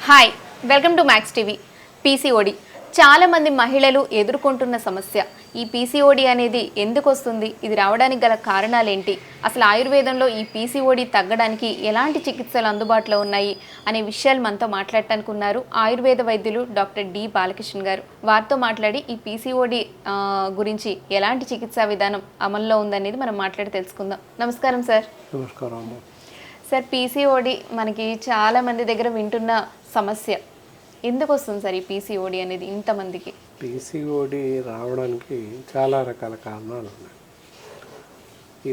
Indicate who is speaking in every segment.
Speaker 1: Hi, welcome to max TV. PCOD చాలా మంది మహిళలు ఎదుర్కొంటున్న సమస్య. ఈ పీసీఓడి అనేది ఎందుకు వస్తుంది, ఇది రావడానికి గల కారణాలు ఏంటి, అసలు ఆయుర్వేదంలో ఈ పీసీఓడి తగ్గడానికి ఎలాంటి చికిత్సలు అందుబాటులో ఉన్నాయి అనే విషయాలు మనతో మాట్లాడటానికి ఉన్నారు ఆయుర్వేద వైద్యులు డాక్టర్ డి బాలకృష్ణ గారు. వారితో మాట్లాడి ఈ పీసీఓడి గురించి ఎలాంటి చికిత్సా విధానం అమల్లో ఉందనేది మనం మాట్లాడి తెలుసుకుందాం. నమస్కారం సార్.
Speaker 2: నమస్కారం
Speaker 1: సార్, పీసీఓడి మనకి చాలా మంది దగ్గర వింటున్న సమస్య. ఎందుకు వస్తుంది సార్ ఈ పీసీఓడి అనేది ఇంతమందికి?
Speaker 2: పీసీఓడి రావడానికి చాలా రకాల కారణాలు ఉన్నాయి.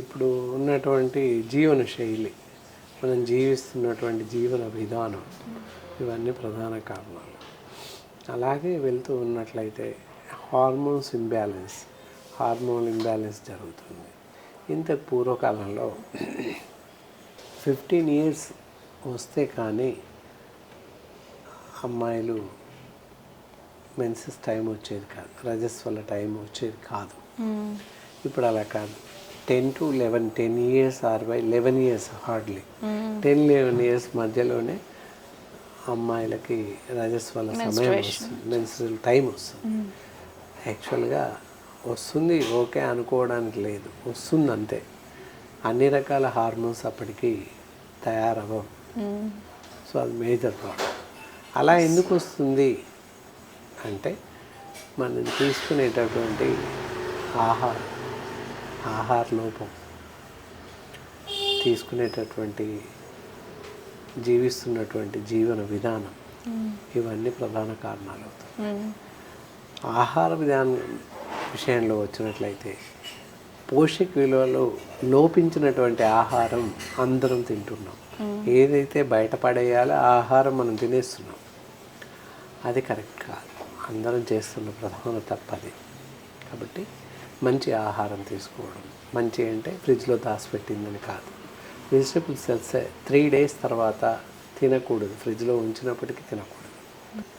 Speaker 2: ఇప్పుడు ఉన్నటువంటి జీవన శైలి, మనం జీవిస్తున్నటువంటి జీవన విధానం, ఇవన్నీ ప్రధాన కారణాలు. అలాగే వెళ్తూ ఉన్నట్లయితే హార్మోన్ ఇంబ్యాలెన్స్ జరుగుతుంది. ఇంతకు పూర్వకాలంలో 15 years వస్తే కానీ అమ్మాయిలు మెన్సెస్ టైం వచ్చేది కాదు, రజస్వల టైం వచ్చేది కాదు. ఇప్పుడు అలా కాదు. 10 to 11, 10 years or by 11 years hardly 10-11 years మధ్యలోనే అమ్మాయిలకి రజస్వల సమయం వస్తుంది, మెన్స్ట్రువల్ టైం వస్తుంది. యాక్చువల్గా వస్తుంది, ఓకే అనుకోవడానికి లేదు, వస్తుంది అంతే. అన్ని రకాల హార్మోన్స్ అప్పటికి తయారవ్వవు. సో అది మేజర్ ప్రాబ్లం. అలా ఎందుకు వస్తుంది అంటే మనం తీసుకునేటటువంటి ఆహార లోపం, తీసుకునేటటువంటి జీవిస్తున్నటువంటి జీవన విధానం, ఇవన్నీ ప్రధాన కారణాలు అవుతాయి. ఆహార విధానం విషయంలో వచ్చినట్లయితే పోషక విలువలు లోపించినటువంటి ఆహారం అందరం తింటున్నాం. ఏదైతే బయటపడేయాలో ఆ ఆహారం మనం తినేస్తున్నాం. అది కరెక్ట్ కాదు. అందరం చేస్తున్న ప్రధాన తప్పది. కాబట్టి మంచి ఆహారం తీసుకోవడం. మంచి అంటే ఫ్రిడ్జ్లో దాచిపెట్టిందని కాదు. వెజిటబుల్స్ 3 days తర్వాత తినకూడదు, ఫ్రిడ్జ్లో ఉంచినప్పటికీ తినకూడదు.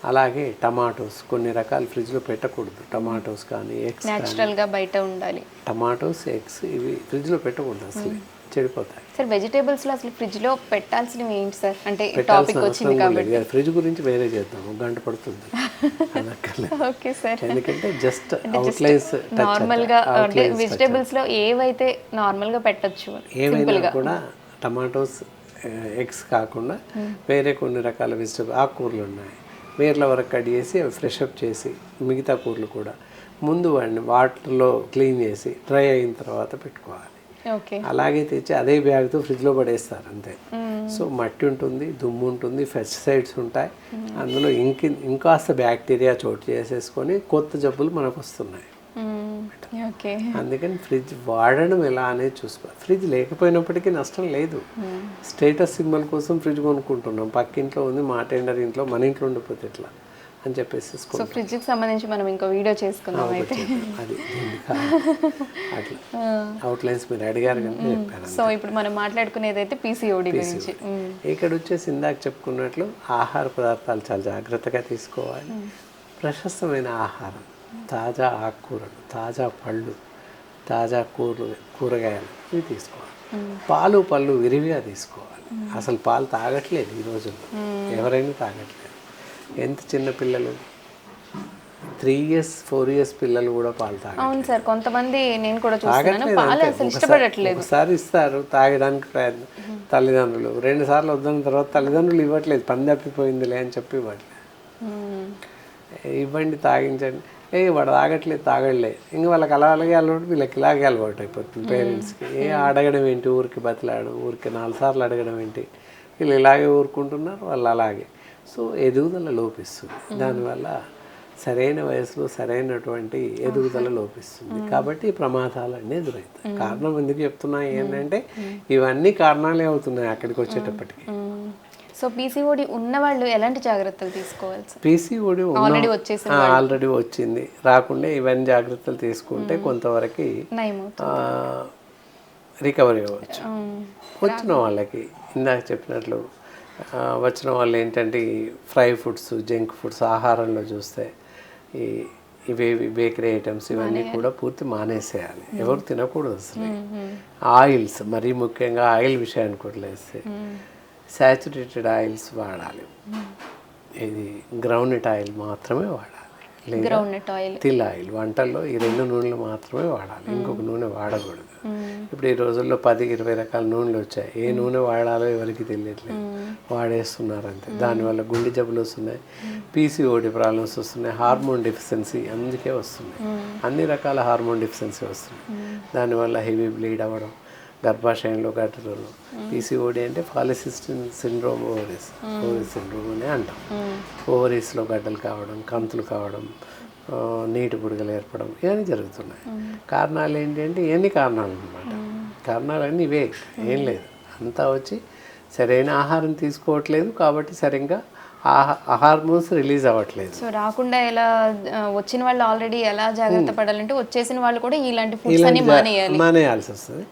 Speaker 2: అలాగే టమాటోస్ కొన్ని రకాలు ఫ్రిడ్జ్లో పెట్టకూడదు. టమాటోస్ కానీ ఎగ్స్
Speaker 1: నేచురల్గా బయట ఉండాలి.
Speaker 2: టమాటోస్, ఎగ్స్ ఇవి ఫ్రిడ్జ్లో పెట్టకూడదు, అసలు చెడిపోతాయి.
Speaker 1: సార్, వెజిటేబుల్స్లో అసలు ఫ్రిడ్జ్లో పెట్టాల్సినవి ఏంటి సార్? అంటే టాపిక్ వచ్చింది కాబట్టి
Speaker 2: ఫ్రిడ్జ్ గురించి వేరే చేద్దాం, 1 గంట పడుతుంది.
Speaker 1: Okay sir.
Speaker 2: ఎందుకంటే జస్ట్ అవుట్లైన్స్
Speaker 1: నార్మల్గా అంటే వెజిటేబుల్స్లో ఏవైతే నార్మల్గా పెట్టచ్చు,
Speaker 2: ఏమైనా కూడా టమాటోస్, ఎగ్స్ కాకుండా వేరే కొన్ని రకాల వెజిటబుల్ ఆకుకూరలు ఉన్నాయి. వేర్ల వరకు కట్ చేసి అవి ఫ్రెష్ అప్ చేసి మిగతా కూరలు కూడా ముందు వాడిని వాటర్లో క్లీన్ చేసి డ్రై అయిన తర్వాత పెట్టుకోవాలి. అలాగే తెచ్చి అదే బ్యాగ్తో ఫ్రిడ్జ్లో పడేస్తారు అంతే. సో మట్టి ఉంటుంది, దుమ్ము ఉంటుంది, పెస్టిసైడ్స్ ఉంటాయి. అందులో ఇంకాస్త బ్యాక్టీరియా చోటు చేసేసుకొని కొత్త జబ్బులు మనకు వస్తున్నాయి. అందుకని ఫ్రిడ్జ్ వాడడం ఎలా అనేది చూసుకోవాలి. ఫ్రిడ్జ్ లేకపోయినప్పటికీ నష్టం లేదు. స్టేటస్ సింబల్ కోసం ఫ్రిడ్జ్ కొనుక్కుంటున్నాం. పక్కింట్లో ఉంది, మా టెండర్ ఇంట్లో, మన ఇంట్లో ఉండిపోతే ఎట్లా అని చెప్పేసి
Speaker 1: ఫ్రిడ్జ్కి సంబంధించి మనం ఇంకో వీడియో చేసుకున్నాం. అయితే
Speaker 2: అది అట్లా అవుట్లైన్స్ మీరు అడిగారు కానీ చెప్పాను.
Speaker 1: సో ఇప్పుడు మనం మాట్లాడుకునేది అయితే పీసీఓడి గురించి.
Speaker 2: ఇక్కడ వచ్చేసి ఇందాక చెప్పుకున్నట్లు ఆహార పదార్థాలు చాలా జాగ్రత్తగా తీసుకోవాలి. ప్రశస్తమైన ఆహారం, తాజా ఆకుకూరలు, తాజా పళ్ళు, తాజా కూరగాయలు ఇవి తీసుకోవాలి. పాలు పళ్ళు విరివిగా తీసుకోవాలి. అసలు పాలు తాగట్లేదు ఈ రోజుల్లో, ఎవరైనా తాగట్లేదు. ఎంత చిన్న పిల్లలు, 3 years 4 years పిల్లలు కూడా పాలు తాగట్లేదు.
Speaker 1: అవును సార్, కొంతమంది నేను కూడా చూస్తున్నాను పాలు అసలు ఇష్టపడట్లేదు.
Speaker 2: ఒకసారి ఇస్తారు తాగడానికి ప్రయత్నం, తల్లిదండ్రులు 2 సార్లు వద్దన్న తర్వాత తల్లిదండ్రులు ఇవ్వట్లేదు, పని తప్పిపోయిందిలే అని చెప్పి ఇవ్వట్లేదు. ఇవ్వండి, తాగించండి, వాడు తాగట్లే ఇంకా వాళ్ళకి అలాగే అలవాటు, వీళ్ళకి ఇలాగే అలవాటు అయిపోతుంది. పేరెంట్స్కి అడగడం ఏంటి, ఊరికి బతిలాడడం, ఊరికి 4 సార్లు అడగడం ఏంటి, వీళ్ళు ఇలాగే ఊరుకుంటున్నారు, వాళ్ళు అలాగే. సో ఎదుగుదల లోపిస్తుంది. దానివల్ల సరైన వయసులో సరైనటువంటి ఎదుగుదల లోపిస్తుంది. కాబట్టి ప్రమాదాలన్నీ ఎదురవుతాయి. కారణం ఎందుకు చెప్తున్నా ఏంటంటే ఇవన్నీ కారణాలే అవుతున్నాయి అక్కడికి వచ్చేటప్పటికి.
Speaker 1: సో పీసీఓడి ఉన్న వాళ్ళు ఎలాంటి జాగ్రత్తలు తీసుకోవాలి?
Speaker 2: పీసీఓడి ఆల్రెడీ వచ్చింది రాకుండా ఇవన్నీ జాగ్రత్తలు తీసుకుంటే కొంతవరకు రికవరీ అవ్వచ్చు. వచ్చిన వాళ్ళకి ఇందాక చెప్పినట్లు వచ్చిన వాళ్ళు ఏంటంటే ఫ్రై ఫుడ్స్, జంక్ ఫుడ్స్ ఆహారంలో చూస్తే ఇవేవి బేకరీ ఐటమ్స్ ఇవన్నీ కూడా పూర్తి మానేసేయాలి. ఎవరు తినకూడదు అసలు. ఆయిల్స్ మరీ ముఖ్యంగా ఆయిల్ విషయానికి వదిలేస్తే శాచురేటెడ్ ఆయిల్స్ వాడాలి. ఇది గ్రౌండ్నట్ ఆయిల్ మాత్రమే వాడాలి, లేదా
Speaker 1: గ్రౌండ్నట్ ఆయిల్,
Speaker 2: తిల్ ఆయిల్. వంటల్లో ఈ 2 నూనెలు మాత్రమే వాడాలి, ఇంకొక నూనె వాడకూడదు. ఇప్పుడు ఈ రోజుల్లో 10-20 రకాల నూనెలు వచ్చాయి. ఏ నూనె వాడాలో ఎవరికి తెలియట్లేదు, వాడేస్తున్నారు అంతే. దానివల్ల గుండె జబ్బులు వస్తున్నాయి, పీసీఓడి ప్రాబ్లమ్స్ వస్తున్నాయి, హార్మోన్ డెఫిషియన్సీ అందుకే వస్తున్నాయి. అన్ని రకాల హార్మోన్ డెఫిషియన్సీ వస్తున్నాయి. దానివల్ల హెవీ బ్లీడ్ అవ్వడం, గర్భాశయంలో గడ్డలు. పీసీఓడి అంటే polycystic syndrome ovaries, ovary syndrome అని అంటాం. ఓవరీస్లో గడ్డలు కావడం, కంతులు కావడం, నీటి బుడగలు ఏర్పడడం ఇవన్నీ జరుగుతున్నాయి. కారణాలు ఏంటి అంటే ఎన్ని కారణాలు అన్నమాట. కారణాలన్నీ ఇవే, ఏం లేదు. అంతా వచ్చి సరైన ఆహారం తీసుకోవట్లేదు, కాబట్టి సరిగ్గా హార్మోన్స్ రిలీజ్ అవ్వట్లేదు.
Speaker 1: సో రాకుండా ఎలా వచ్చిన వాళ్ళు ఆల్రెడీ ఎలా జాగ్రత్త పడాలంటే వచ్చేసిన వాళ్ళు కూడా ఇలాంటి ఫుడ్స్ అన్ని
Speaker 2: మానేయాల్సి వస్తుంది.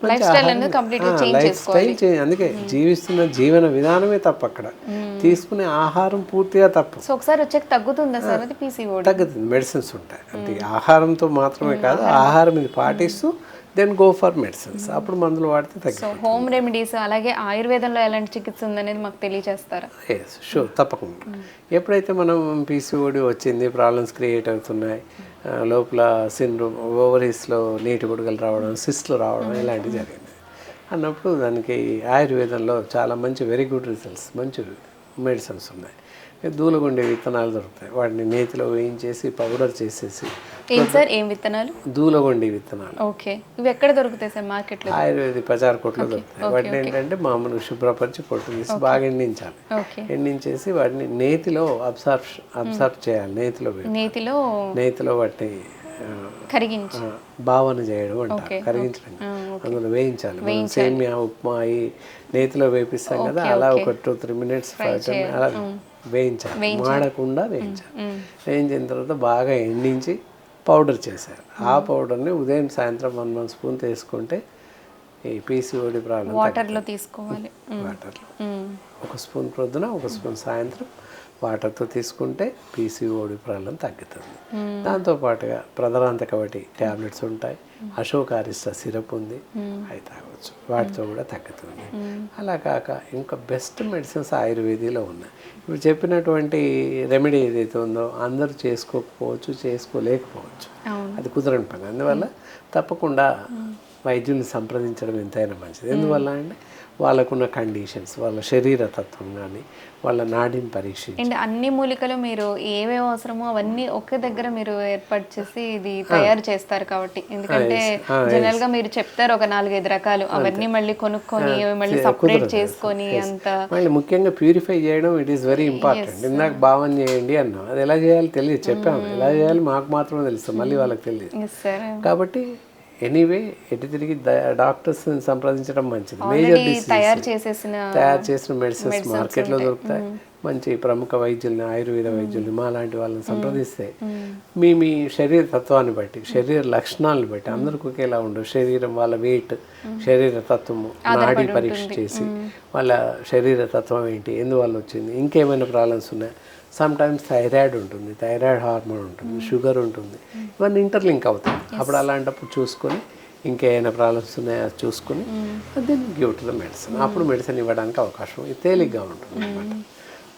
Speaker 1: లైఫ్ స్టైల్ అనేది కంప్లీట్లీ చేంజ్ చేసుకోవాలి.
Speaker 2: అందుకే జీవిస్తున్న జీవన విధానమే తప్పు, అక్కడ తీసుకునే ఆహారం పూర్తిగా తప్పు.
Speaker 1: సో ఒకసారి వచ్చాక తగ్గుతుందా సార్ అది పీసీఓడి?
Speaker 2: తగ్గుతుంది, మెడిసిన్స్ ఉంటాయి. అంటే ఆహారంతో మాత్రమే కాదు, ఆహారం ఇది పాటిస్తూ దెన్ గో ఫర్ మెడిసిన్స్, అప్పుడు మందులు వాడితే
Speaker 1: సో
Speaker 2: తగ్గిపోతుంది.
Speaker 1: హోమ్ రెమెడీస్ అలాగే ఆయుర్వేదంలో ఎలాంటి చికిత్స ఉందనేది మాకు తెలియజేస్తారా?
Speaker 2: ఎస్ షూర్, తప్పకుండా. ఎప్పుడైతే మనం పీసీఓడి వచ్చింది, ప్రాబ్లమ్స్ క్రియేట్ అవుతున్నాయి, లోపల సిండ్రోమ్, ఓవరీస్లో నీటి బుడగలు రావడం, సిస్ట్లు రావడం ఇలాంటివి జరిగింది అన్నప్పుడు దానికి ఆయుర్వేదంలో చాలా మంచి వెరీ గుడ్ రిజల్ట్స్, మంచి మెడిసిన్స్ ఉన్నాయి. దూలగుండే విత్తనాలు దొరుకుతాయి, వాటిని నేతిలో వేయించేసి పౌడర్ చేసేసి.
Speaker 1: ఏం సార్, ఏం విత్తనాలు?
Speaker 2: దూలగుండి విత్తనాలు.
Speaker 1: ఓకే, ఇవి ఎక్కడ దొరుకుతాయి సార్ మార్కెట్లో?
Speaker 2: ఆయుర్వేద బజార్ కొట్లో దొరుకుతాయి. వాటిని ఏంటంటే మామూలుగా శుభ్రపరిచి పొట్టు తీసి బాగా ఎండించాలి. ఎండించేసి వాటిని నేతిలో అబ్సార్బ్ చేయాలి. నేతిలో వాటిని భావన చేయడం అంటారు, కరిగించడం. అందులో వేయించాలి. మనం సేమియా, ఉప్మా అవి నేతిలో వేపిస్తాం కదా, అలా ఒక 2-3 మినిట్స్ అలా వేయించాలి, మాడకుండా వేయించాలి. వేయించిన తర్వాత బాగా ఎండించి పౌడర్ చేశారు. ఆ పౌడర్ని ఉదయం సాయంత్రం 1 స్పూన్ తీసుకుంటే ఈ పీసీఓడి ప్రాబ్లం
Speaker 1: వాటర్లో తీసుకోవాలి.
Speaker 2: వాటర్లో 1 స్పూన్ ప్రొద్దున, 1 స్పూన్ సాయంత్రం వాటర్తో తీసుకుంటే పీసీఓడి ప్రాబ్లం తగ్గుతుంది. దాంతోపాటుగా ప్రధానాంతకవటి ట్యాబ్లెట్స్ ఉంటాయి, అశోకారిష్ట సిరప్ ఉంది, అవి తాగవచ్చు, వాటితో కూడా తగ్గుతుంది. అలా కాక ఇంకా బెస్ట్ మెడిసిన్స్ ఆయుర్వేదిలో ఉన్నాయి. ఇప్పుడు చెప్పినటువంటి రెమెడీ ఏదైతే ఉందో అందరూ చేసుకోకపోవచ్చు, చేసుకోలేకపోవచ్చు, అది కుదరని పని. అందువల్ల తప్పకుండా వైద్యుల్ని సంప్రదించడం ఎంతైనా మంచిది. ఎందువల్ల అంటే వాళ్ళకున్న కండిషన్స్, వాళ్ళ శరీర తత్వం కానీ, వాళ్ళ నాడిని పరీక్షించి
Speaker 1: అండ్ అన్ని మూలికలు మీరు ఏమేమి అవసరమో అవన్నీ ఒకే దగ్గర మీరు ఏర్పాటు చేసి ఇది తయారు చేస్తారు కాబట్టి. ఎందుకంటే జనరల్ గా మీరు చెప్తారు ఒక 4-5 రకాలు, అవన్నీ మళ్ళీ కొనుక్కొని మళ్ళీ సపరేట్ చేసుకొని అంత
Speaker 2: మళ్ళీ ముఖ్యంగా ప్యూరిఫై చేయడం ఇట్ ఈస్ వెరీ ఇంపార్టెంట్. ఇందాక భావన చేయండి అన్నాం, అది ఎలా చేయాలో తెలియదు, చెప్పాము ఎలా చేయాలి మాకు మాత్రమే తెలుసు, మళ్ళీ వాళ్ళకి తెలియదు. కాబట్టి ఎనీవే ఎటు తిరిగి డాక్టర్స్ సంప్రదించడం మంచిది. మేజర్ డిసీజ్ తయారు చేసిన మెడిసిన్స్ మార్కెట్లో దొరుకుతాయి. మంచి ప్రముఖ వైద్యుల్ని, ఆయుర్వేద వైద్యుల్ని, మా లాంటి వాళ్ళని సంప్రదిస్తే మీ శరీర తత్వాన్ని బట్టి, శరీర లక్షణాలను బట్టి, అందరికి ఒకేలా ఉండదు. శరీరం, వాళ్ళ వెయిట్, శరీర తత్వము, నాడీ పరీక్ష చేసి వాళ్ళ శరీర తత్వం ఏంటి, ఎందువల్ల వచ్చింది, ఇంకేమైనా ప్రాబ్లమ్స్ ఉన్నాయి. సమ్ టైమ్స్ థైరాయిడ్ ఉంటుంది, థైరాయిడ్ హార్మోన్ ఉంటుంది, షుగర్ ఉంటుంది, ఇవన్నీ ఇంటర్లింక్ అవుతాయి. అప్పుడు అలాంటప్పుడు చూసుకొని ఇంకేమైనా ప్రాబ్లమ్స్ ఉన్నాయో చూసుకొని then give to the medicine. అప్పుడు మెడిసిన్ ఇవ్వడానికి అవకాశం తేలిగ్గా ఉంటుంది అన్నమాట.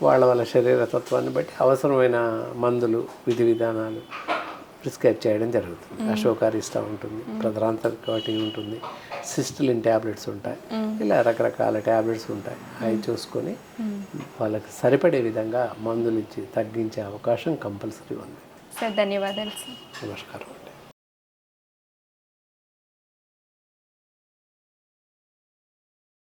Speaker 2: వాళ్ళ శరీర తత్వాన్ని బట్టి అవసరమైన మందులు, విధి విధానాలు ప్రిస్క్రైబ్ చేయడం జరుగుతుంది. అశోకారిష్ట ఉంటుంది, ప్రధానాంతకవటి ఉంటుంది, సిస్టలిన్ ట్యాబ్లెట్స్ ఉంటాయి, ఇలా రకరకాల ట్యాబ్లెట్స్ ఉంటాయి. అవి చూసుకొని వాళ్ళకి సరిపడే విధంగా మందులు ఇచ్చి తగ్గించే అవకాశం కంపల్సరీ ఉంది.
Speaker 1: సార్ ధన్యవాదాలు సార్.
Speaker 2: నమస్కారం అండి.